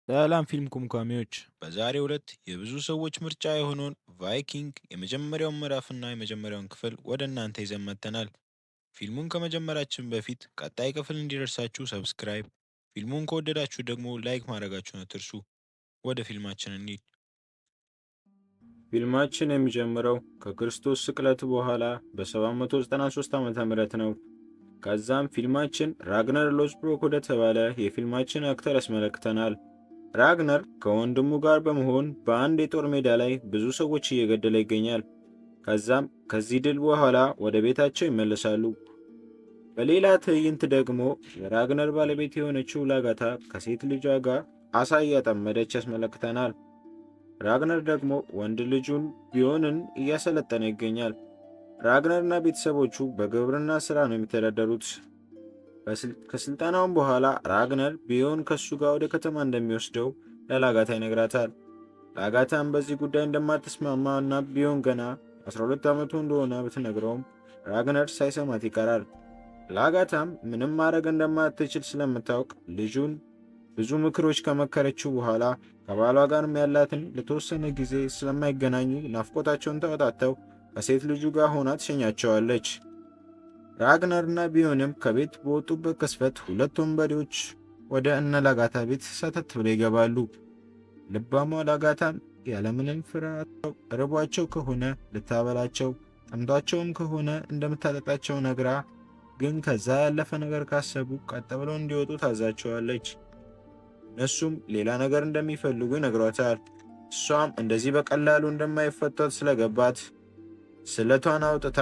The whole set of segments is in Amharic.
ሰላም ፊልም ኩምኳሚዎች፣ በዛሬው ዕለት የብዙ ሰዎች ምርጫ የሆነውን ቫይኪንግ የመጀመሪያውን ምዕራፍና የመጀመሪያውን ክፍል ወደ እናንተ ይዘን መጥተናል። ፊልሙን ከመጀመራችን በፊት ቀጣይ ክፍል እንዲደርሳችሁ ሰብስክራይብ፣ ፊልሙን ከወደዳችሁ ደግሞ ላይክ ማድረጋችሁን አትርሱ። ወደ ፊልማችን እንሂድ። ፊልማችን የሚጀምረው ከክርስቶስ ስቅለት በኋላ በ793 ዓመተ ምህረት ነው። ከዛም ፊልማችን ራግነር ሎስብሮክ ወደ ተባለ የፊልማችን አክተር ያስመለክተናል። ራግነር ከወንድሙ ጋር በመሆን በአንድ የጦር ሜዳ ላይ ብዙ ሰዎች እየገደለ ይገኛል። ከዛም ከዚህ ድል በኋላ ወደ ቤታቸው ይመለሳሉ። በሌላ ትዕይንት ደግሞ የራግነር ባለቤት የሆነችው ላጋታ ከሴት ልጇ ጋር አሳ እያጠመደች ያስመለክተናል። ራግነር ደግሞ ወንድ ልጁን ቢዮንን እያሰለጠነ ይገኛል። ራግነርና ቤተሰቦቹ በግብርና ስራ ነው የሚተዳደሩት። ከስልጠናውም በኋላ ራግነር ቢዮን ከሱ ጋር ወደ ከተማ እንደሚወስደው ለላጋታ ይነግራታል። ላጋታም በዚህ ጉዳይ እንደማትስማማ እና ቢዮን ገና 12 ዓመቱ እንደሆነ ብትነግረውም ራግነር ሳይሰማት ይቀራል። ላጋታም ምንም ማድረግ እንደማትችል ስለምታውቅ ልጁን ብዙ ምክሮች ከመከረችው በኋላ ከባሏ ጋርም ያላትን ለተወሰነ ጊዜ ስለማይገናኙ ናፍቆታቸውን ተወጣተው ከሴት ልጁ ጋር ሆና ትሸኛቸዋለች። ራግነርና ቢዮንም ከቤት በወጡበት ቅስፈት ሁለት ወንበዴዎች ወደ እነ ላጋታ ቤት ሰተት ብለው ይገባሉ። ልባሟ ላጋታም ያለምንም ፍርሃት ርቧቸው ከሆነ ልታበላቸው፣ ጠምቷቸውም ከሆነ እንደምታጠጣቸው ነግራ፣ ግን ከዛ ያለፈ ነገር ካሰቡ ቀጥ ብለው እንዲወጡ ታዛቸዋለች። እነሱም ሌላ ነገር እንደሚፈልጉ ይነግሯታል። እሷም እንደዚህ በቀላሉ እንደማይፈቷት ስለገባት ስለቷን አውጥታ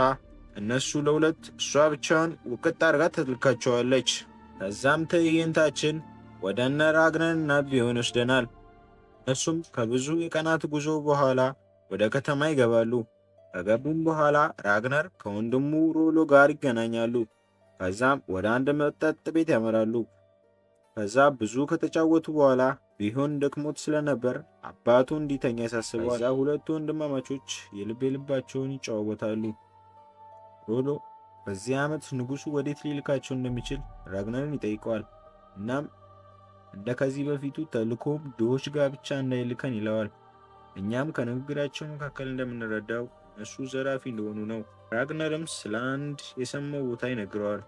እነሱ ለሁለት እሷ ብቻውን ውቅጥ አድርጋ ትልካቸዋለች። ከዛም ትዕይንታችን ወደ እነ ራግነርና ቢዮን ይወስደናል። እነሱም ከብዙ የቀናት ጉዞ በኋላ ወደ ከተማ ይገባሉ። ከገቡም በኋላ ራግነር ከወንድሙ ሮሎ ጋር ይገናኛሉ። ከዛም ወደ አንድ መጠጥ ቤት ያመራሉ። ከዛ ብዙ ከተጫወቱ በኋላ ቢሆን ደክሞት ስለነበር አባቱ እንዲተኛ ያሳስበዋል። ከዛ ሁለቱ ወንድማማቾች የልባቸውን ይጨዋወታሉ። ሮሎ በዚህ ዓመት ንጉሱ ወዴት ሊልካቸው እንደሚችል ራግነርን ይጠይቀዋል። እናም እንደ ከዚህ በፊቱ ተልኮም ድሆች ጋር ብቻ እንዳይልከን ይለዋል። እኛም ከንግግራቸው መካከል እንደምንረዳው እነሱ ዘራፊ እንደሆኑ ነው። ራግነርም ስለ አንድ የሰማው ቦታ ይነግረዋል።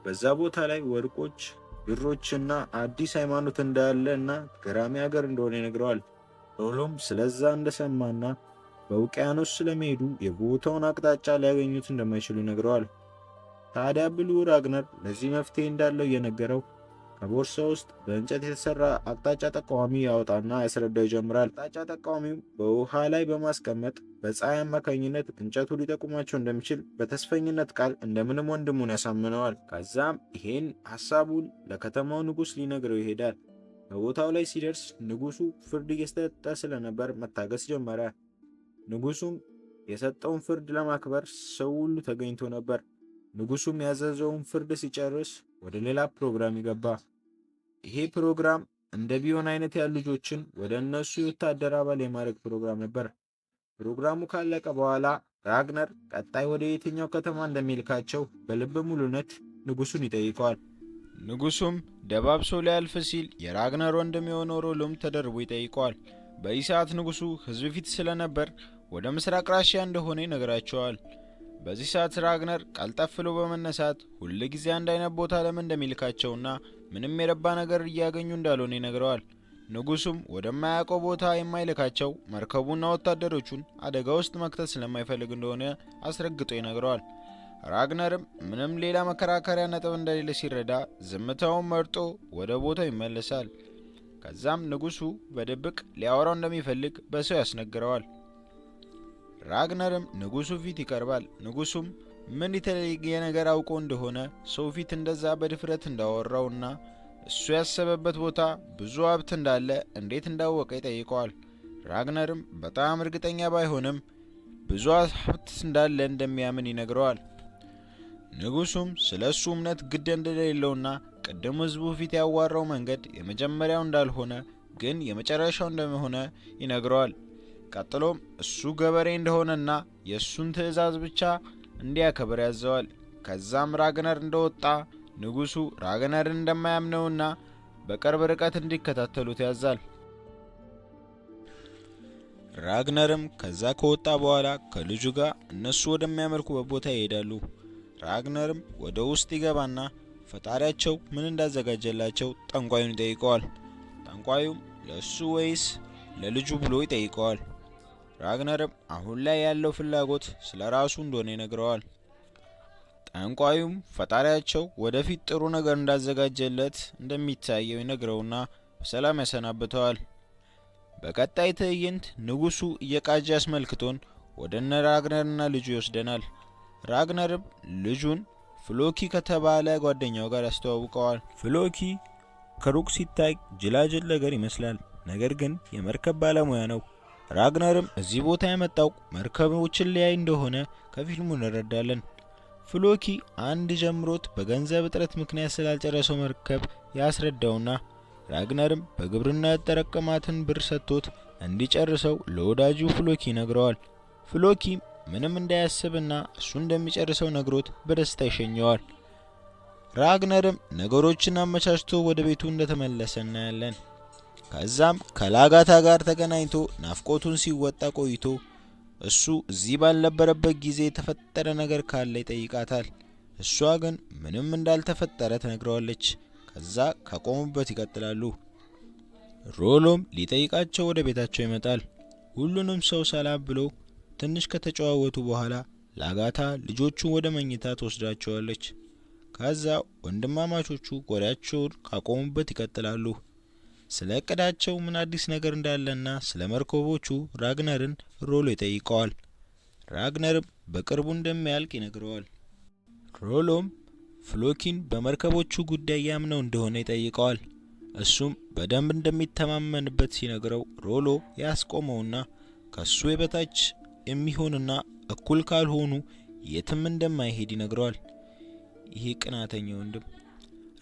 በዛ ቦታ ላይ ወርቆች፣ ብሮችና አዲስ ሃይማኖት እንዳለ እና ገራሚ ሀገር እንደሆነ ይነግረዋል። ሮሎም ስለዛ እንደሰማና በውቅያኖስ ስለመሄዱ የቦታውን አቅጣጫ ሊያገኙት እንደማይችሉ ይነግረዋል። ታዲያ ብሉ ራግነር ለዚህ መፍትሄ እንዳለው እየነገረው ከቦርሳ ውስጥ በእንጨት የተሰራ አቅጣጫ ጠቋሚ ያወጣና ያስረዳው ይጀምራል። አቅጣጫ ጠቋሚው በውሃ ላይ በማስቀመጥ በፀሐይ አማካኝነት እንጨቱ ሊጠቁማቸው እንደሚችል በተስፈኝነት ቃል እንደምንም ወንድሙን ያሳምነዋል። ከዛም ይሄን ሀሳቡን ለከተማው ንጉሥ ሊነግረው ይሄዳል። በቦታው ላይ ሲደርስ ንጉሱ ፍርድ እየሰጠ ስለነበር መታገስ ጀመረ። ንጉሱም የሰጠውን ፍርድ ለማክበር ሰው ሁሉ ተገኝቶ ነበር። ንጉሱም ያዘዘውን ፍርድ ሲጨርስ ወደ ሌላ ፕሮግራም ይገባ። ይሄ ፕሮግራም እንደ ቢዮን አይነት ያሉ ልጆችን ወደ እነሱ የወታደር አባል የማድረግ ፕሮግራም ነበር። ፕሮግራሙ ካለቀ በኋላ ራግነር ቀጣይ ወደ የትኛው ከተማ እንደሚልካቸው በልበ ሙሉነት ንጉሱን ይጠይቀዋል። ንጉሱም ደባብሶ ሊያልፍ ሲል የራግነር ወንድም የሆነው ሮሎም ተደርቦ ይጠይቀዋል። በዚህ ሰዓት ንጉሱ ህዝብ ፊት ስለነበር ወደ ምስራቅ ራሽያ እንደሆነ ይነግራቸዋል። በዚህ ሰዓት ራግነር ቀልጠፍ ብሎ በመነሳት ሁል ጊዜ አንድ አይነት ቦታ ለምን እንደሚልካቸውና ምንም የረባ ነገር እያገኙ እንዳልሆነ ይነግረዋል። ንጉሱም ወደማያውቀው ቦታ የማይልካቸው መርከቡና ወታደሮቹን አደጋ ውስጥ መክተት ስለማይፈልግ እንደሆነ አስረግጦ ይነግረዋል። ራግነርም ምንም ሌላ መከራከሪያ ነጥብ እንደሌለ ሲረዳ ዝምታውን መርጦ ወደ ቦታው ይመለሳል። ከዛም ንጉሱ በድብቅ ሊያወራው እንደሚፈልግ በሰው ያስነግረዋል። ራግነርም ንጉሱ ፊት ይቀርባል። ንጉሱም ምን የተለየ ነገር አውቆ እንደሆነ ሰው ፊት እንደዛ በድፍረት እንዳወራውና እሱ ያሰበበት ቦታ ብዙ ሀብት እንዳለ እንዴት እንዳወቀ ይጠይቀዋል። ራግነርም በጣም እርግጠኛ ባይሆንም ብዙ ሀብት እንዳለ እንደሚያምን ይነግረዋል። ንጉሱም ስለ እሱ እምነት ግድ እንደሌለውና ቅድም ህዝቡ ፊት ያዋራው መንገድ የመጀመሪያው እንዳልሆነ ግን የመጨረሻው እንደሆነ ይነግረዋል። ቀጥሎም እሱ ገበሬ እንደሆነና የእሱን ትዕዛዝ ብቻ እንዲያከብር ያዘዋል። ከዛም ራግነር እንደወጣ ንጉሱ ራግነርን እንደማያምነውና በቅርብ ርቀት እንዲከታተሉት ያዛል። ራግነርም ከዛ ከወጣ በኋላ ከልጁ ጋር እነሱ ወደሚያመልኩበት ቦታ ይሄዳሉ። ራግነርም ወደ ውስጥ ይገባና ፈጣሪያቸው ምን እንዳዘጋጀላቸው ጠንቋዩን ይጠይቀዋል። ጠንቋዩም ለሱ ወይስ ለልጁ ብሎ ይጠይቀዋል። ራግነርም አሁን ላይ ያለው ፍላጎት ስለራሱ እንደሆነ ይነግረዋል። ጠንቋዩም ፈጣሪያቸው ወደፊት ጥሩ ነገር እንዳዘጋጀለት እንደሚታየው ይነግረውና በሰላም ያሰናብተዋል። በቀጣይ ትዕይንት ንጉሱ እየቃጀ አስመልክቶን ወደ እነ ራግነርና ልጁ ይወስደናል። ራግነርም ልጁን ፍሎኪ ከተባለ ጓደኛው ጋር ያስተዋውቀዋል። ፍሎኪ ከሩቅ ሲታይ ጅላጅል ነገር ይመስላል፣ ነገር ግን የመርከብ ባለሙያ ነው። ራግነርም እዚህ ቦታ የመጣው መርከቦችን ሊያይ እንደሆነ ከፊልሙ እንረዳለን። ፍሎኪ አንድ ጀምሮት በገንዘብ እጥረት ምክንያት ስላልጨረሰው መርከብ ያስረዳውና ራግነርም በግብርና ያጠረቀማትን ብር ሰጥቶት እንዲጨርሰው ለወዳጁ ፍሎኪ ይነግረዋል። ፍሎኪ ምንም እንዳያስብና እሱ እንደሚጨርሰው ነግሮት በደስታ ይሸኘዋል። ራግነርም ነገሮችን አመቻችቶ ወደ ቤቱ እንደተመለሰ እናያለን። ከዛም ከላጋታ ጋር ተገናኝቶ ናፍቆቱን ሲወጣ ቆይቶ እሱ እዚህ ባልነበረበት ጊዜ የተፈጠረ ነገር ካለ ይጠይቃታል። እሷ ግን ምንም እንዳልተፈጠረ ትነግረዋለች። ከዛ ከቆሙበት ይቀጥላሉ። ሮሎም ሊጠይቃቸው ወደ ቤታቸው ይመጣል። ሁሉንም ሰው ሰላም ብሎ ትንሽ ከተጨዋወቱ በኋላ ላጋታ ልጆቹን ወደ መኝታ ትወስዳቸዋለች። ከዛ ወንድማማቾቹ ወሬያቸውን ካቆሙበት ይቀጥላሉ። ስለ እቅዳቸው ምን አዲስ ነገር እንዳለና ስለ መርከቦቹ ራግነርን ሮሎ ይጠይቀዋል። ራግነርም በቅርቡ እንደሚያልቅ ይነግረዋል። ሮሎም ፍሎኪን በመርከቦቹ ጉዳይ ያምነው እንደሆነ ይጠይቀዋል። እሱም በደንብ እንደሚተማመንበት ሲነግረው ሮሎ ያስቆመውና ከሱ የበታች የሚሆንና እኩል ካልሆኑ የትም እንደማይሄድ ይነግረዋል። ይሄ ቅናተኛ ወንድም።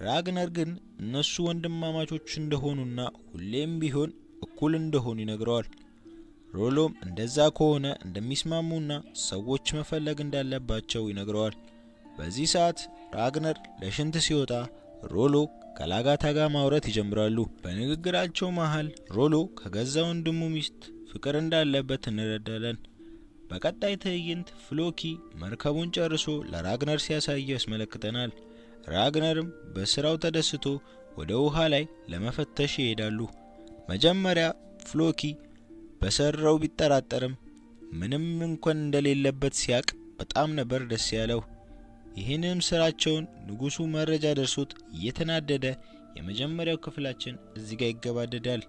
ራግነር ግን እነሱ ወንድማማቾች እንደሆኑና ሁሌም ቢሆን እኩል እንደሆኑ ይነግረዋል። ሮሎም እንደዛ ከሆነ እንደሚስማሙና ሰዎች መፈለግ እንዳለባቸው ይነግረዋል። በዚህ ሰዓት ራግነር ለሽንት ሲወጣ ሮሎ ከላጋታ ጋር ማውራት ይጀምራሉ። በንግግራቸው መሃል ሮሎ ከገዛ ወንድሙ ሚስት ፍቅር እንዳለበት እንረዳለን። በቀጣይ ትዕይንት ፍሎኪ መርከቡን ጨርሶ ለራግነር ሲያሳየው ያስመለክተናል። ራግነርም በስራው ተደስቶ ወደ ውሃ ላይ ለመፈተሽ ይሄዳሉ። መጀመሪያ ፍሎኪ በሰራው ቢጠራጠርም ምንም እንኳን እንደሌለበት ሲያቅ በጣም ነበር ደስ ያለው። ይህንም ስራቸውን ንጉሱ መረጃ ደርሶት እየተናደደ የመጀመሪያው ክፍላችን እዚህ ጋር ይገባደዳል።